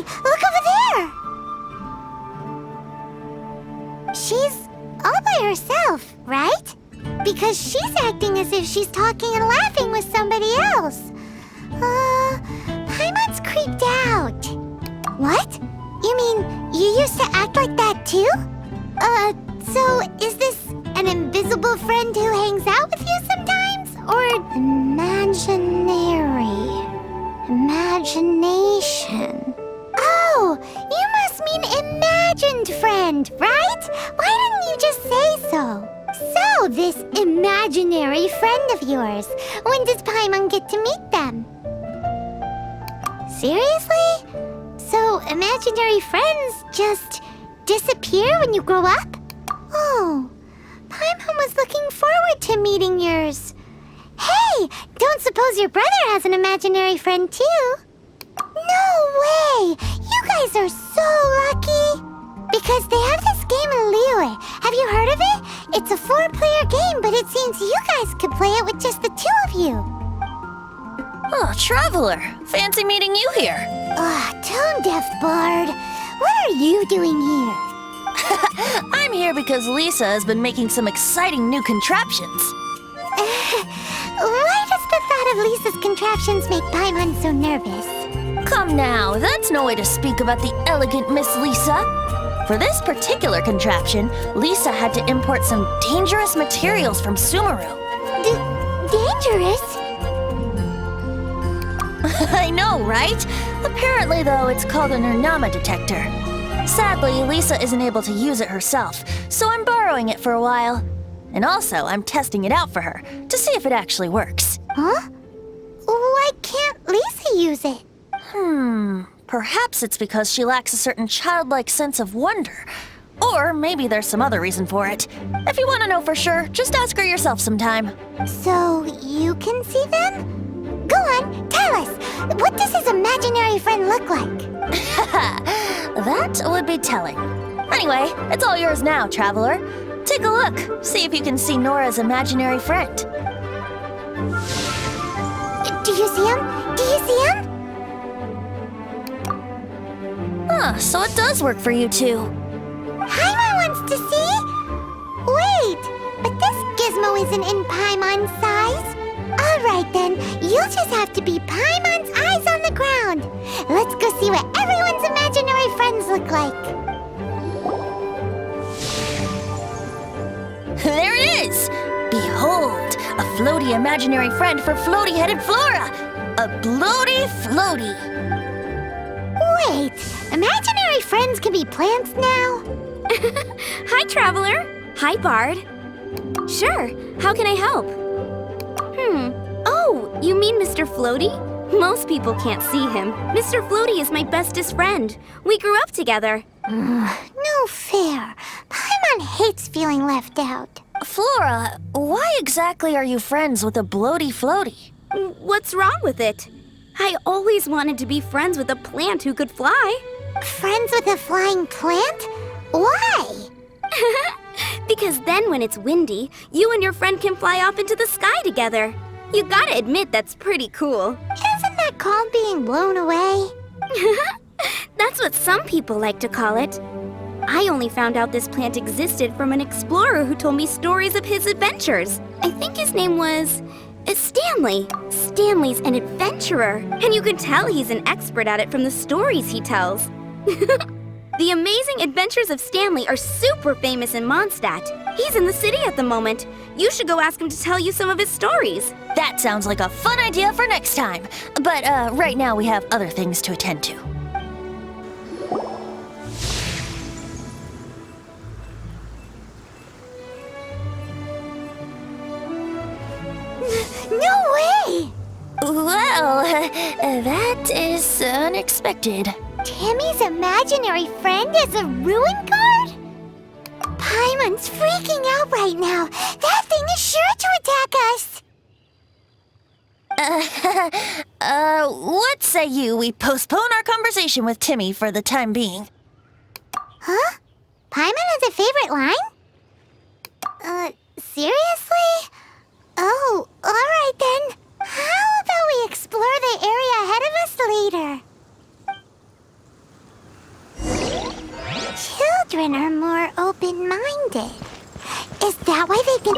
look over there! She's all by herself, right? Because she's acting as if she's talking and laughing with somebody else. Paimon's creeped out. What? You mean you used to act like that too? So is this an invisible friend who hangs out with you sometimes? Or imagination? Oh, you must mean imagined friend, right? Why didn't you just say so? So, this imaginary friend of yours, when does Paimon get to meet them? Seriously? So, imaginary friends just disappear when you grow up? Oh, Paimon was looking forward to meeting yours. Hey, don't suppose your brother has an imaginary friend too? No way! You guys are so lucky! Because they have this game in Liyue. Have you heard of it? It's a 4-player game, but it seems you guys could play it with just the 2 of you. Oh, Traveler! Fancy meeting you here. Tone-deaf bard. What are you doing here? I'm here because Lisa has been making some exciting new contraptions. Why does the thought of Lisa's contraptions make Paimon so nervous? Come now, that's no way to speak about the elegant Miss Lisa. For this particular contraption, Lisa had to import some dangerous materials from Sumeru. Dangerous? I know, right? Apparently, though, it's called an Ernama detector. Sadly, Lisa isn't able to use it herself, so I'm borrowing it for a while. And also, I'm testing it out for her, to see if it actually works. Huh? Why can't Lisa use it? Perhaps it's because she lacks a certain childlike sense of wonder. Or maybe there's some other reason for it. If you want to know for sure, just ask her yourself sometime. So, you can see them? Go on, tell us. What does his imaginary friend look like? That would be telling. Anyway, it's all yours now, Traveler. Take a look. See if you can see Nora's imaginary friend. Do you see him? Do you see him? So it does work for you two. Paimon wants to see? Wait, but this gizmo isn't in Paimon's size. Alright then, you'll just have to be Paimon's eyes on the ground. Let's go see what everyone's imaginary friends look like. There it is! Behold, a floaty imaginary friend for floaty-headed Flora! A bloaty floaty! Wait, imaginary friends can be plants now? Hi, Traveler. Hi, Bard. Sure, how can I help? Oh, you mean Mr. Floaty? Most people can't see him. Mr. Floaty is my bestest friend. We grew up together. No fair. Paimon hates feeling left out. Flora, why exactly are you friends with a bloaty floaty? What's wrong with it? I always wanted to be friends with a plant who could fly. Friends with a flying plant? Why? Because then when it's windy, you and your friend can fly off into the sky together. You gotta admit that's pretty cool. Isn't that called being blown away? That's what some people like to call it. I only found out this plant existed from an explorer who told me stories of his adventures. I think his name was Stanley. Stanley's an adventurer, and you can tell he's an expert at it from the stories he tells. The amazing adventures of Stanley are super famous in Mondstadt. He's in the city at the moment. You should go ask him to tell you some of his stories. That sounds like a fun idea for next time. But right now we have other things to attend to. No way! Well, that is unexpected. Timmy's imaginary friend is a ruin guard? Paimon's freaking out right now. That thing is sure to attack us. What say we postpone our conversation with Timmy for the time being? Huh? Paimon has a favorite line? Seriously? Oh, alright then. How about we explore the area ahead of us later? children are more open-minded. Is that why they can...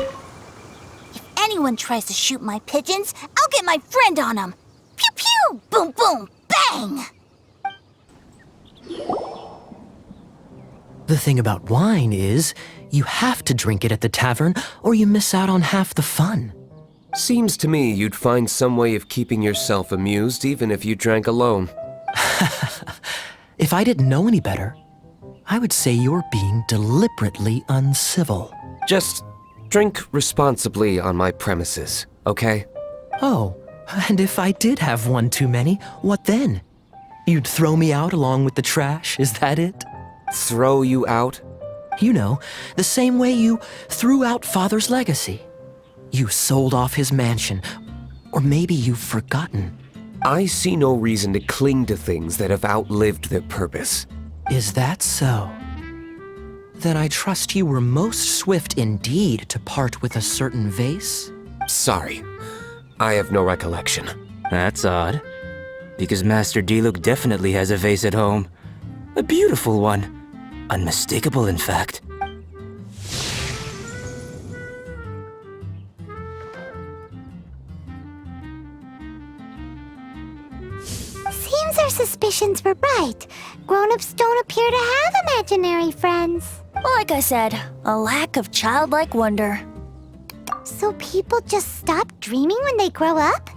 If anyone tries to shoot my pigeons, I'll get my friend on them. Pew pew! Boom boom! Bang! The thing about wine is, you have to drink it at the tavern or you miss out on half the fun. Seems to me you'd find some way of keeping yourself amused even if you drank alone. If I didn't know any better, I would say you're being deliberately uncivil. Just drink responsibly on my premises, okay? Oh, and if I did have one too many, what then? You'd throw me out along with the trash, is that it? Throw you out? You know, the same way you threw out Father's legacy. You sold off his mansion, or maybe you've forgotten. I see no reason to cling to things that have outlived their purpose. Is that so? Then I trust you were most swift indeed to part with a certain vase? Sorry, I have no recollection. That's odd. Because Master Diluc definitely has a vase at home. A beautiful one. Unmistakable, in fact. Seems our suspicions were right. Grown-ups don't appear to have imaginary friends. Like I said, a lack of childlike wonder. So people just stop dreaming when they grow up?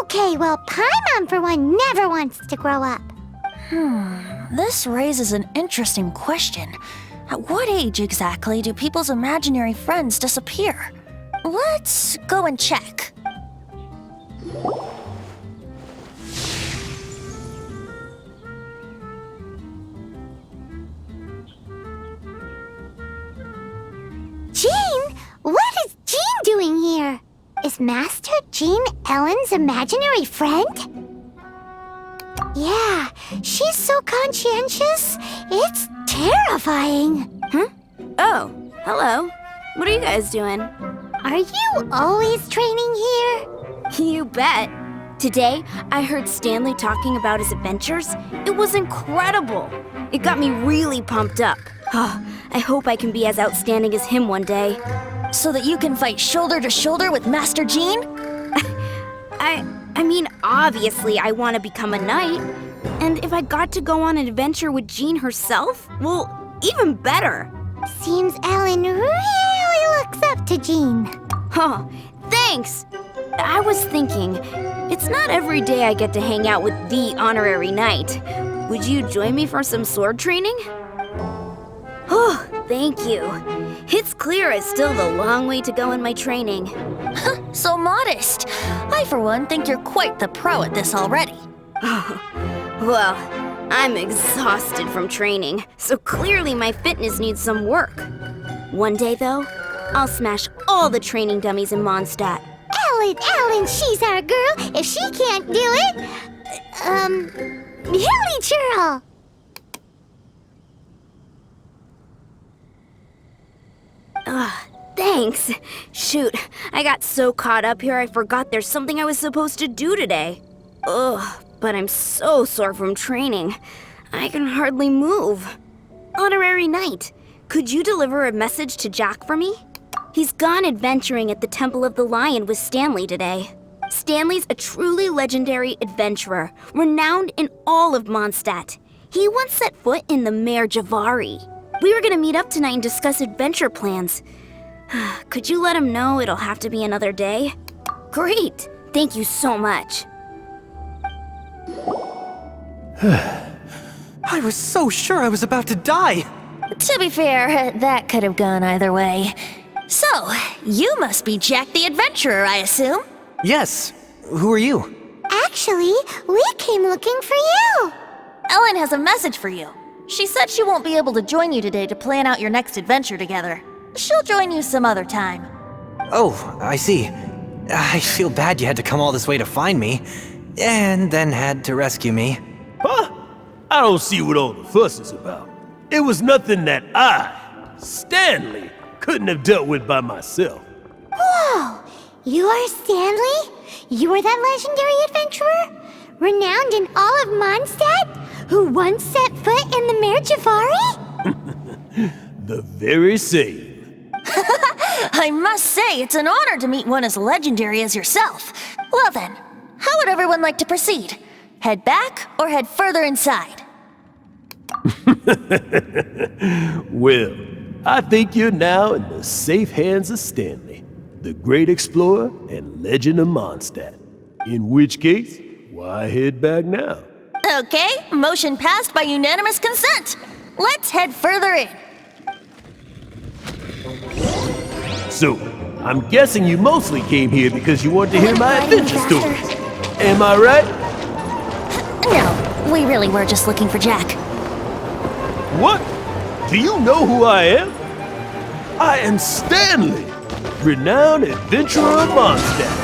Okay, well, Paimon for one never wants to grow up. This raises an interesting question. At what age exactly do people's imaginary friends disappear? Let's go and check. Jean? What is Jean doing here? Is Master Jean Ellen's imaginary friend? Yeah, she's so conscientious. It's terrifying. Oh, hello. What are you guys doing? Are you always training here? You bet. Today, I heard Stanley talking about his adventures. It was incredible. It got me really pumped up. I hope I can be as outstanding as him one day. So that you can fight shoulder to shoulder with Master Jean? I mean, obviously I want to become a knight. And if I got to go on an adventure with Jean herself, well, even better. Seems Ellen really looks up to Jean. Oh, thanks! I was thinking, it's not every day I get to hang out with the honorary knight. Would you join me for some sword training? Oh, thank you. It's clear I still have a long way to go in my training. So modest. I, for one, think you're quite the pro at this already. Well, I'm exhausted from training, so clearly my fitness needs some work. One day, though, I'll smash all the training dummies in Mondstadt. Ellen, she's our girl. If she can't do it, Hilly Churl. Thanks. Shoot, I got so caught up here I forgot there's something I was supposed to do today. But I'm so sore from training. I can hardly move. Honorary Knight, could you deliver a message to Jack for me? He's gone adventuring at the Temple of the Lion with Stanley today. Stanley's a truly legendary adventurer, renowned in all of Mondstadt. He once set foot in the Mare Javari. We were gonna meet up tonight and discuss adventure plans. Could you let him know it'll have to be another day? Great! Thank you so much. I was so sure I was about to die! To be fair, that could have gone either way. So, you must be Jack the Adventurer, I assume? Yes. Who are you? Actually, we came looking for you. Ellen has a message for you. She said she won't be able to join you today to plan out your next adventure together. She'll join you some other time. Oh, I see. I feel bad you had to come all this way to find me, and then had to rescue me. Huh? I don't see what all the fuss is about. It was nothing that I, Stanley, couldn't have dealt with by myself. Whoa! You are Stanley? You are that legendary adventurer? Renowned in all of Mondstadt? Who once set foot in the Mare Javari? The very same. I must say, it's an honor to meet one as legendary as yourself. Well then, how would everyone like to proceed? Head back or head further inside? Well, I think you're now in the safe hands of Stanley, the great explorer and legend of Mondstadt. In which case, why head back now? Okay, motion passed by unanimous consent. Let's head further in. So, I'm guessing you mostly came here because you want to hear my adventure stories. Am I right? No, we really were just looking for Jack. What? Do you know who I am? I am Stanley, renowned adventurer of Mondstadt.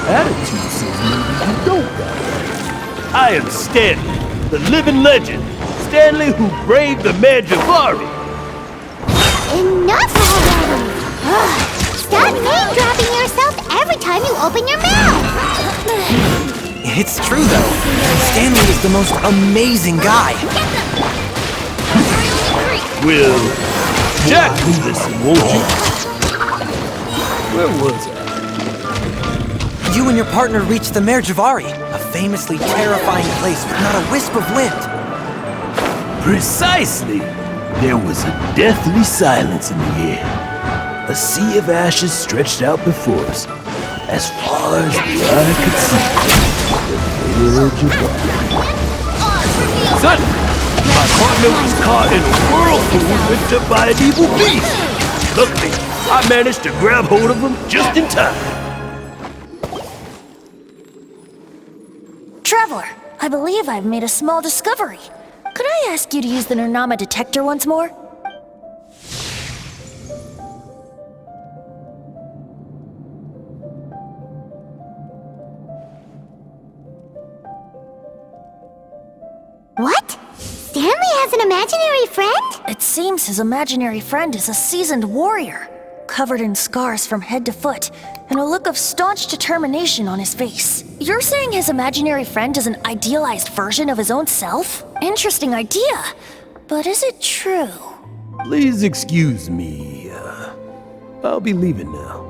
Attitude says maybe you don't got it. I am Stanley, the living legend. Stanley who braved the Magivari. Enough already! Stop name-dropping yourself every time you open your mouth! It's true, though. Stanley is the most amazing guy. Well, Jack will listen, won't you? Where was I? You and your partner reached the Magivari, a famously terrifying place with not a wisp of wind. Precisely! There was a deathly silence in the air. A sea of ashes stretched out before us, as far as the eye could see. The verge of life. Suddenly, my partner was caught in a whirlpool whipped up by an evil beast. Luckily, I managed to grab hold of him just in time. Traveler, I believe I've made a small discovery. Could I ask you to use the Nernama detector once more? What? Stanley has an imaginary friend? It seems his imaginary friend is a seasoned warrior, covered in scars from head to foot, and a look of staunch determination on his face. You're saying his imaginary friend is an idealized version of his own self? Interesting idea, but is it true? Please excuse me. I'll be leaving now.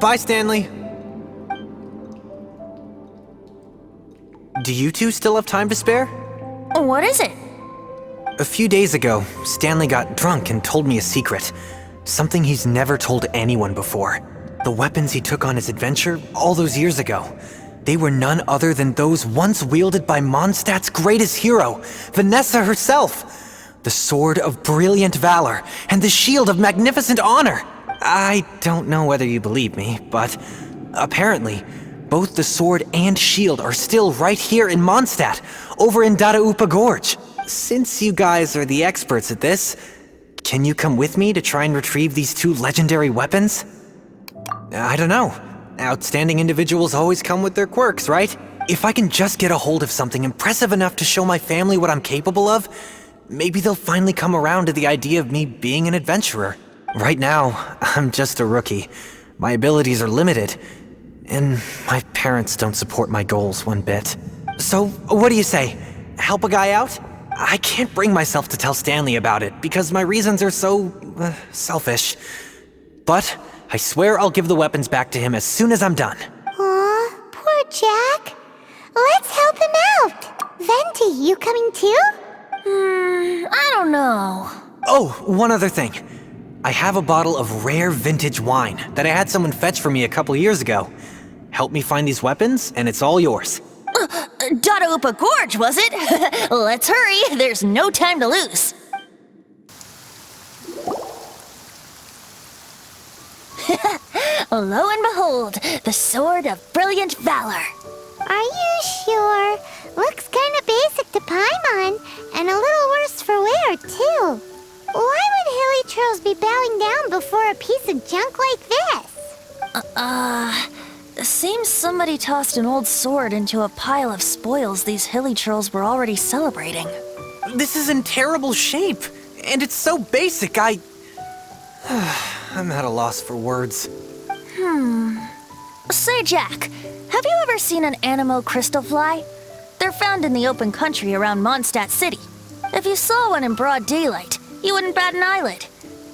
Bye, Stanley. Do you two still have time to spare? What is it? A few days ago, Stanley got drunk and told me a secret. Something he's never told anyone before. The weapons he took on his adventure all those years ago. They were none other than those once wielded by Mondstadt's greatest hero, Vanessa herself. The sword of brilliant valor and the shield of magnificent honor. I don't know whether you believe me, but apparently, both the sword and shield are still right here in Mondstadt, over in Dadaupa Gorge. Since you guys are the experts at this, can you come with me to try and retrieve these two legendary weapons? I don't know. Outstanding individuals always come with their quirks, right? If I can just get a hold of something impressive enough to show my family what I'm capable of, maybe they'll finally come around to the idea of me being an adventurer. Right now, I'm just a rookie. My abilities are limited, and my parents don't support my goals one bit. So, what do you say? Help a guy out? I can't bring myself to tell Stanley about it because my reasons are so selfish. But I swear I'll give the weapons back to him as soon as I'm done. Aw, poor Jack. Let's help him out. Venti, you coming too? I don't know. Oh, one other thing. I have a bottle of rare vintage wine that I had someone fetch for me a couple years ago. Help me find these weapons, and it's all yours. Dadaupa Gorge, was it? Let's hurry, there's no time to lose. Lo and behold, the sword of brilliant valor. Are you sure? Looks kinda basic to Paimon, and a little worse for wear, too. Why would hilly trolls be bowing down before a piece of junk like this? Seems somebody tossed an old sword into a pile of spoils these hilly trolls were already celebrating. This is in terrible shape, and it's so basic, I'm at a loss for words. Say, Jack, have you ever seen an anemo crystal fly? They're found in the open country around Mondstadt City. If you saw one in broad daylight, you wouldn't bat an eyelid.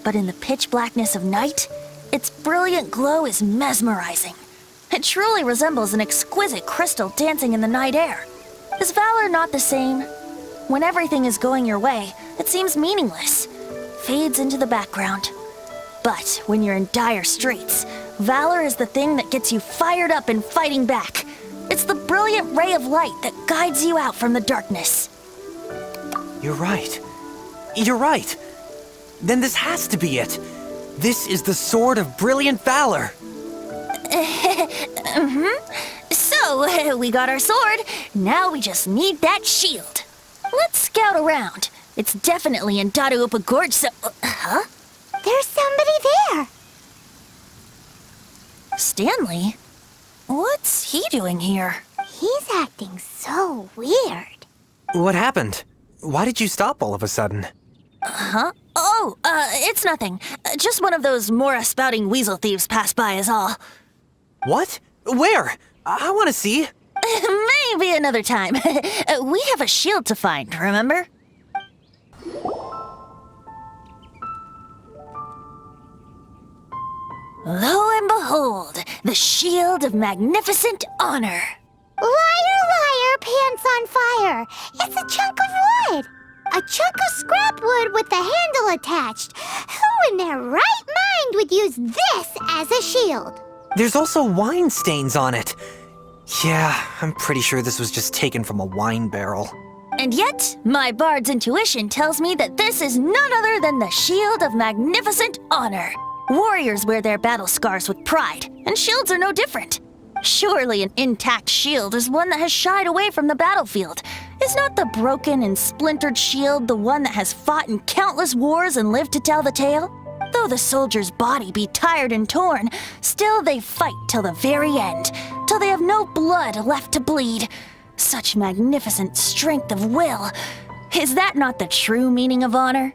But in the pitch blackness of night, its brilliant glow is mesmerizing. It truly resembles an exquisite crystal dancing in the night air. Is valor not the same? When everything is going your way, it seems meaningless, fades into the background. But when you're in dire straits, valor is the thing that gets you fired up and fighting back. It's the brilliant ray of light that guides you out from the darkness. You're right. You're right. Then this has to be it. This is the Sword of Brilliant Valor. So, we got our sword. Now we just need that shield. Let's scout around. It's definitely in Dadaupa Gorge, so... Huh? There's somebody there. Stanley? What's he doing here? He's acting so weird. What happened? Why did you stop all of a sudden? Huh? Oh, it's nothing. Just one of those Mora-spouting weasel thieves passed by is all. What? Where? I want to see. Maybe another time. We have a shield to find, remember? Lo and behold, the shield of magnificent honor. Liar, liar, pants on fire. It's a chunk of wood. A chunk of scrap wood with the handle attached. Who in their right mind would use this as a shield? There's also wine stains on it. Yeah, I'm pretty sure this was just taken from a wine barrel. And yet, my bard's intuition tells me that this is none other than the shield of magnificent honor. Warriors wear their battle scars with pride, and shields are no different. Surely an intact shield is one that has shied away from the battlefield. Is not the broken and splintered shield the one that has fought in countless wars and lived to tell the tale? Though the soldier's body be tired and torn, still they fight till the very end, till they have no blood left to bleed. Such magnificent strength of will. Is that not the true meaning of honor?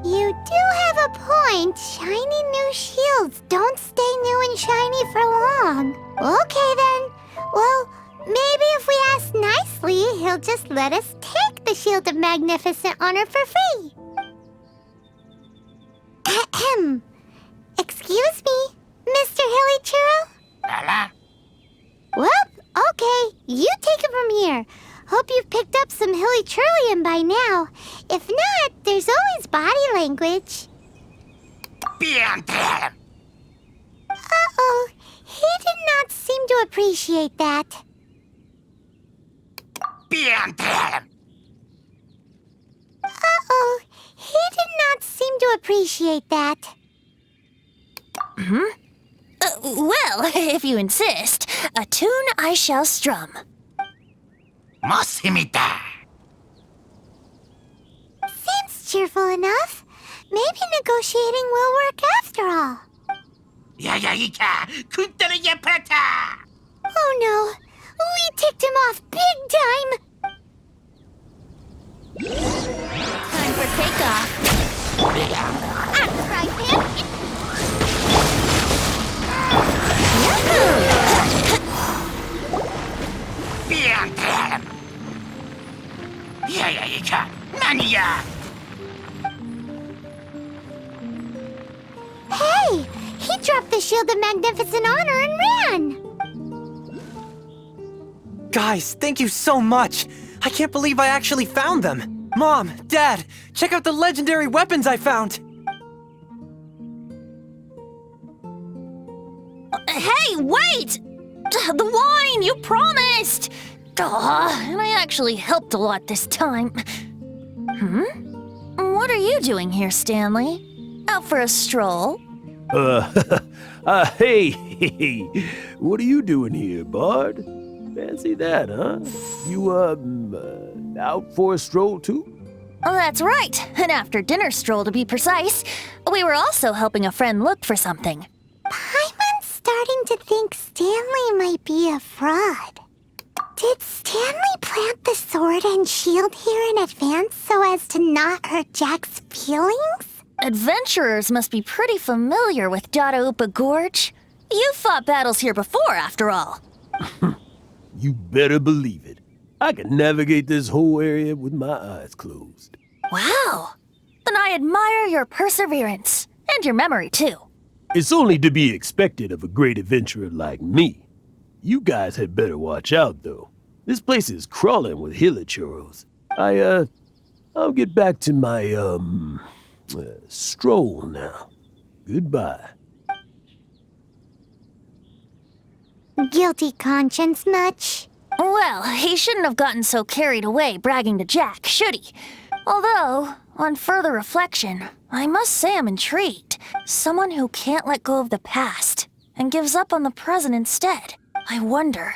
You do have a point. Shiny new shields don't stay new and shiny for long. Okay then. Well, maybe if we ask nicely, he'll just let us take the Shield of Magnificent Honor for free. Ahem. Excuse me, Mr. Hilly Churro? Well, okay. You take it from here. Hope you've picked up some Hilly Churlian by now. If not, there's always body language. Uh-oh. He did not seem to appreciate that. Uh-oh. He did not seem to appreciate that. Well, if you insist, a tune I shall strum. Seems cheerful enough. Maybe negotiating will work after all. Oh no, we ticked him off big time. Time for takeoff. Right, Pam. Hey, he dropped the Shield of Magnificent Honor and ran. Guys, thank you so much. I can't believe I actually found them. Mom, Dad, check out the legendary weapons I found. Hey, wait! The wine, you promised! And I actually helped a lot this time. What are you doing here, Stanley? Out for a stroll? Hey, what are you doing here, Bard? Fancy that, huh? You, out for a stroll too? Oh, that's right. An after-dinner stroll, to be precise. We were also helping a friend look for something. Paimon's starting to think Stanley might be a fraud. Did Stanley plant the sword and shield here in advance so as to not hurt Jack's feelings? Adventurers must be pretty familiar with Dadaupa Gorge. You fought battles here before, after all. You better believe it. I can navigate this whole area with my eyes closed. Wow. Then I admire your perseverance. And your memory, too. It's only to be expected of a great adventurer like me. You guys had better watch out, though. This place is crawling with hilichurros. I'll get back to my, stroll now. Goodbye. Guilty conscience much? Well, he shouldn't have gotten so carried away bragging to Jack, should he? Although, on further reflection, I must say I'm intrigued. Someone who can't let go of the past and gives up on the present instead. I wonder,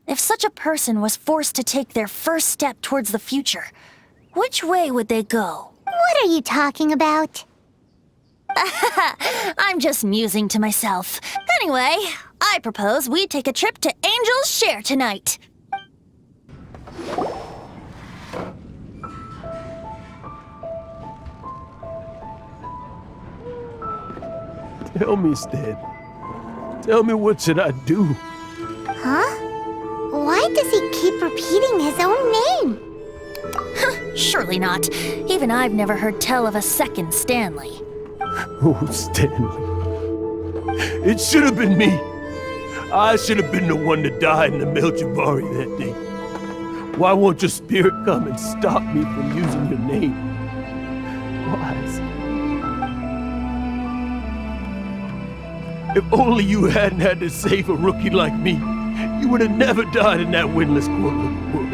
if such a person was forced to take their first step towards the future, which way would they go? What are you talking about? I'm just musing to myself. Anyway, I propose we take a trip to Angel's Share tonight. Tell me, Stan. Tell me, what should I do? Huh? Why does he keep repeating his own name? Surely not. Even I've never heard tell of a second Stanley. Oh, Stanley. It should have been me. I should have been the one to die in the Melchivari that day. Why won't your spirit come and stop me from using your name? Why? If only you hadn't had to save a rookie like me, you would have never died in that windless corner of the world.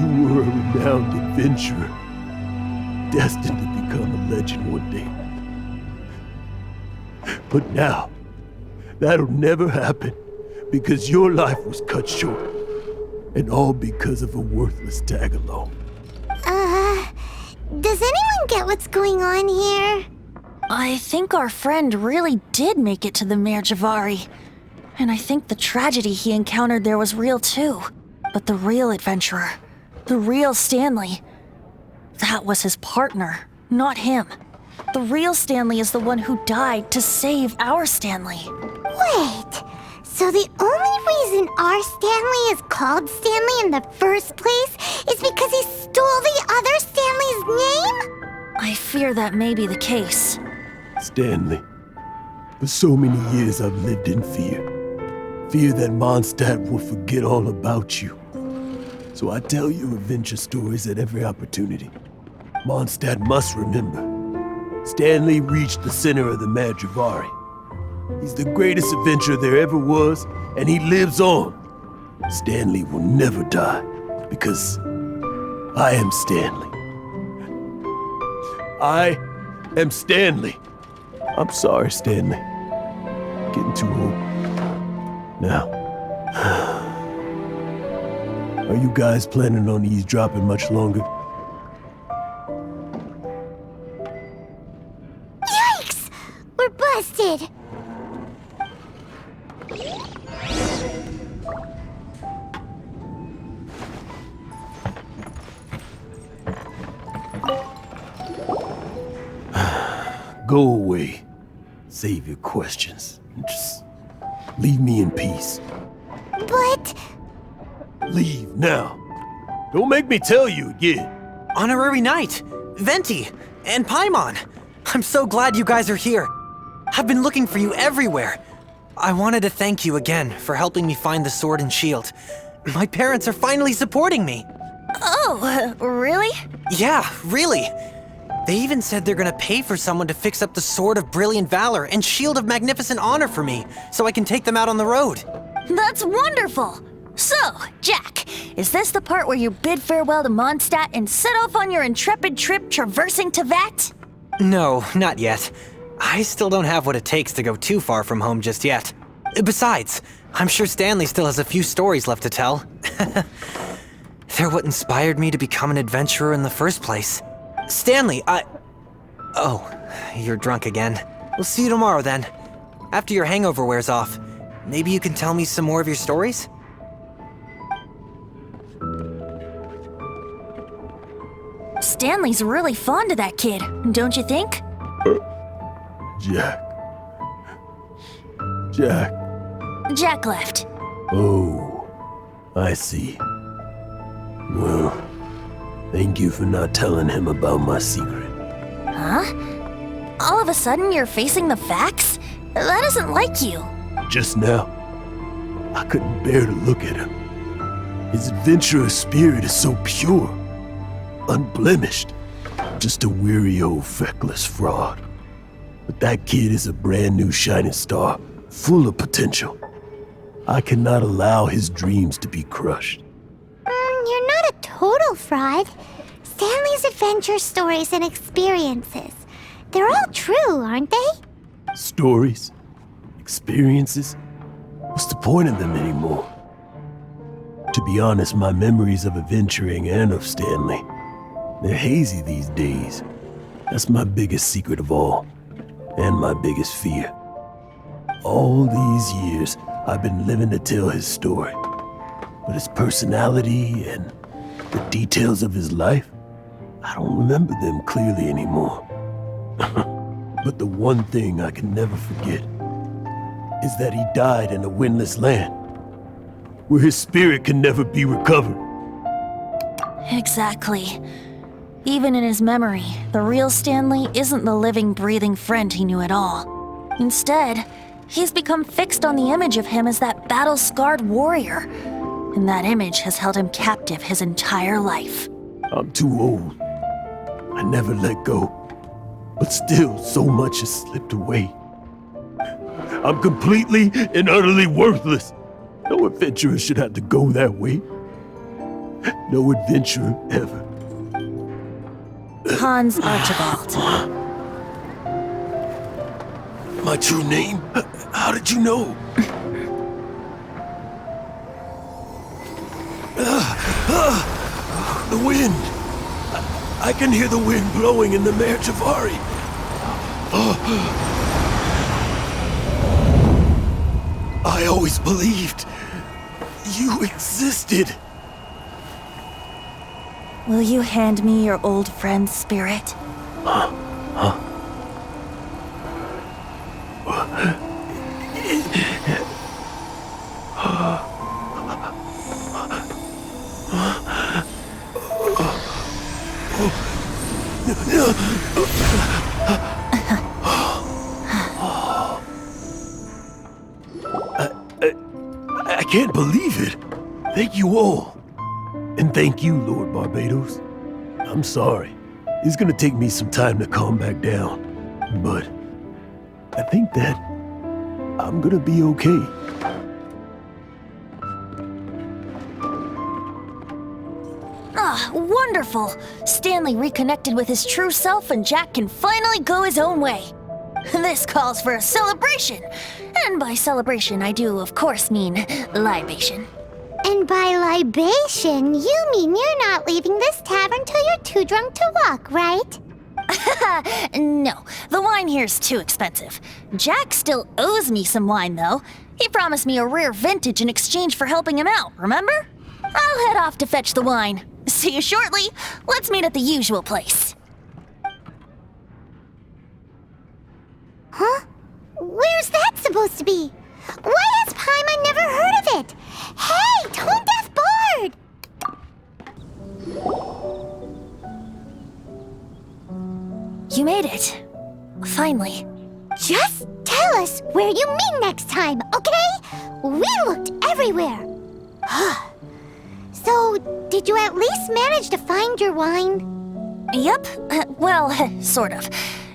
You were a renowned adventurer, destined to become a legend one day. But now, that'll never happen, because your life was cut short, and all because of a worthless tag-along. Does anyone get what's going on here? I think our friend really did make it to the Merjavari. And I think the tragedy he encountered there was real too. But the real adventurer, the real Stanley, that was his partner, not him. The real Stanley is the one who died to save our Stanley. Wait, so the only reason our Stanley is called Stanley in the first place is because he stole the other Stanley's name? I fear that may be the case. Stanley, for so many years I've lived in fear. Fear that Mondstadt will forget all about you. So I tell you adventure stories at every opportunity. Mondstadt must remember. Stanley reached the center of the Madrivari. He's the greatest adventurer there ever was, and he lives on. Stanley will never die, because I am Stanley. I am Stanley. I'm sorry, Stanley. Getting too old. Now, are you guys planning on eavesdropping much longer? Yikes! We're busted! Go away. Save your questions. Just leave me in peace. But... Leave now. Don't make me tell you again. Honorary Knight, Venti, and Paimon. I'm so glad you guys are here. I've been looking for you everywhere. I wanted to thank you again for helping me find the sword and shield. My parents are finally supporting me. Oh, really? Yeah, really. They even said they're gonna pay for someone to fix up the Sword of Brilliant Valor and Shield of Magnificent Honor for me, so I can take them out on the road. That's wonderful! So, Jack, is this the part where you bid farewell to Mondstadt and set off on your intrepid trip traversing Tevat? No, not yet. I still don't have what it takes to go too far from home just yet. Besides, I'm sure Stanley still has a few stories left to tell. They're what inspired me to become an adventurer in the first place. Stanley, Oh, you're drunk again. We'll see you tomorrow then. After your hangover wears off. Maybe you can tell me some more of your stories? Stanley's really fond of that kid, don't you think? Jack. Jack. Jack left. Oh, I see. Well, thank you for not telling him about my secret. Huh? All of a sudden you're facing the facts? That isn't like you. Just now, I couldn't bear to look at him. His adventurous spirit is so pure, unblemished. Just a weary old feckless fraud. But that kid is a brand new shining star, full of potential. I cannot allow his dreams to be crushed. You're not a total fraud. Stanley's adventure stories and experiences. They're all true, aren't they? Stories? Experiences? What's the point of them anymore? To be honest, my memories of adventuring and of Stanley, they're hazy these days. That's my biggest secret of all, and my biggest fear. All these years, I've been living to tell his story. But his personality and the details of his life, I don't remember them clearly anymore. But the one thing I can never forget is that he died in a windless land, where his spirit can never be recovered. Exactly. Even in his memory, the real Stanley isn't the living, breathing friend he knew at all. Instead, he's become fixed on the image of him as that battle-scarred warrior. And that image has held him captive his entire life. I'm too old. I never let go. But still, so much has slipped away. I'm completely and utterly worthless. No adventurer should have to go that way. No adventurer ever. Hans Archibald. My true name? How did you know? The wind. I can hear the wind blowing in the Mare Javari. I always believed you existed. Will you hand me your old friend's spirit? I can't believe it. Thank you all. And thank you, Lord Barbados. I'm sorry. It's gonna take me some time to calm back down. But I think that I'm gonna be okay. Ah, wonderful! Stanley reconnected with his true self and Jack can finally go his own way. This calls for a celebration. And by celebration, I do, of course, mean libation. And by libation, you mean you're not leaving this tavern till you're too drunk to walk, right? No, the wine here's too expensive. Jack still owes me some wine, though. He promised me a rare vintage in exchange for helping him out, remember? I'll head off to fetch the wine. See you shortly. Let's meet at the usual place. Huh? Where's that supposed to be? Why has Paimon never heard of it? Hey, Tone Deaf Bard! You made it. Finally. Just tell us where you mean next time, okay? We looked everywhere. So, did you at least manage to find your wine? Yep. Well, sort of.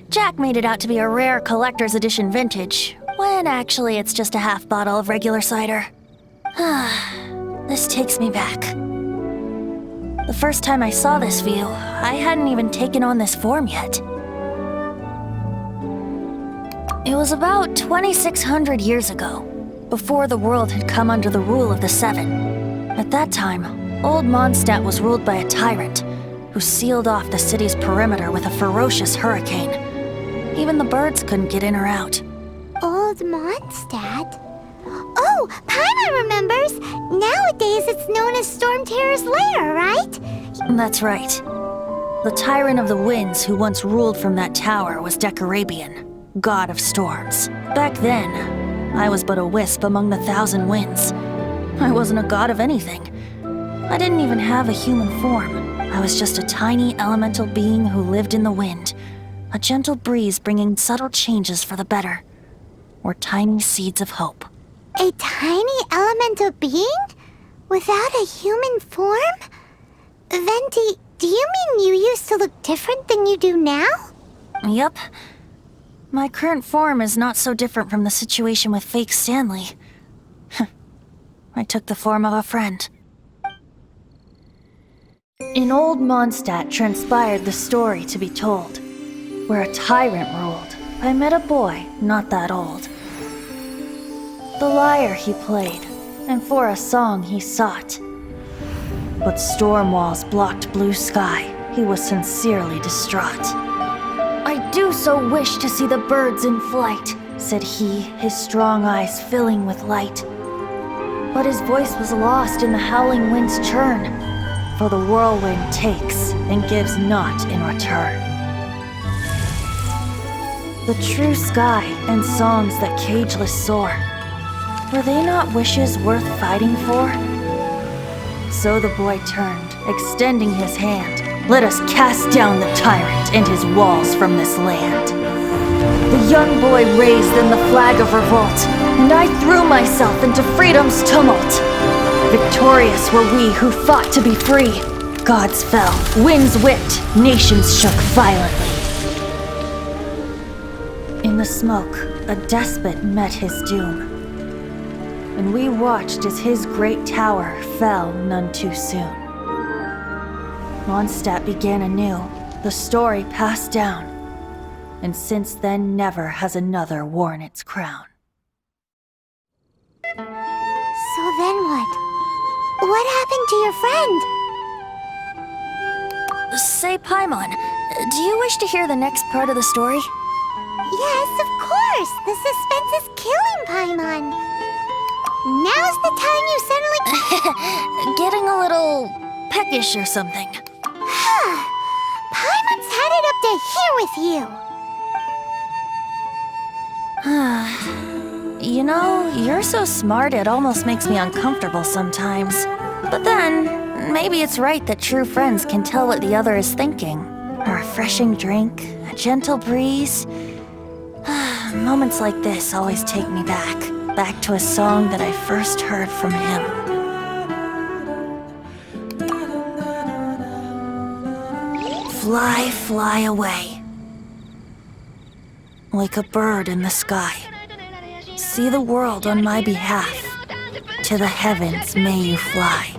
Jack made it out to be a rare collector's edition vintage, when actually it's just a half bottle of regular cider. This takes me back. The first time I saw this view, I hadn't even taken on this form yet. It was about 2,600 years ago, before the world had come under the rule of the Seven. At that time, old Mondstadt was ruled by a tyrant, who sealed off the city's perimeter with a ferocious hurricane. Even the birds couldn't get in or out. Old Mondstadt? Oh, Paimon remembers! Nowadays it's known as Storm Terror's lair, right? That's right. The tyrant of the winds who once ruled from that tower was Decarabian, god of storms. Back then, I was but a wisp among the thousand winds. I wasn't a god of anything. I didn't even have a human form. I was just a tiny elemental being who lived in the wind. A gentle breeze bringing subtle changes for the better. Or tiny seeds of hope. A tiny elemental being? Without a human form? Venti, do you mean you used to look different than you do now? Yep. My current form is not so different from the situation with fake Stanley. I took the form of a friend. In old Mondstadt transpired the story to be told, where a tyrant ruled. I met a boy not that old. The lyre he played, and for a song he sought. But storm walls blocked blue sky. He was sincerely distraught. I do so wish to see the birds in flight, said he, his strong eyes filling with light. But his voice was lost in the howling wind's churn, for the whirlwind takes and gives not in return. The true sky and songs that cageless soar, were they not wishes worth fighting for? So the boy turned, extending his hand. Let us cast down the tyrant and his walls from this land. The young boy raised then the flag of revolt, and I threw myself into freedom's tumult. Victorious were we who fought to be free. Gods fell, winds whipped, nations shook violently. In the smoke, a despot met his doom. And we watched as his great tower fell none too soon. Mondstadt began anew, the story passed down, and since then never has another worn its crown. So then what? What happened to your friend? Say, Paimon, do you wish to hear the next part of the story? Yes, of course. The suspense is killing, Paimon. Now's the time you suddenly... Getting a little peckish or something. Paimon's had it up to here with you. You know, you're so smart it almost makes me uncomfortable sometimes. But then, maybe it's right that true friends can tell what the other is thinking. A refreshing drink, a gentle breeze. Moments like this always take me back to a song that I first heard from him. Fly, fly away. Like a bird in the sky. See the world on my behalf. To the heavens may you fly.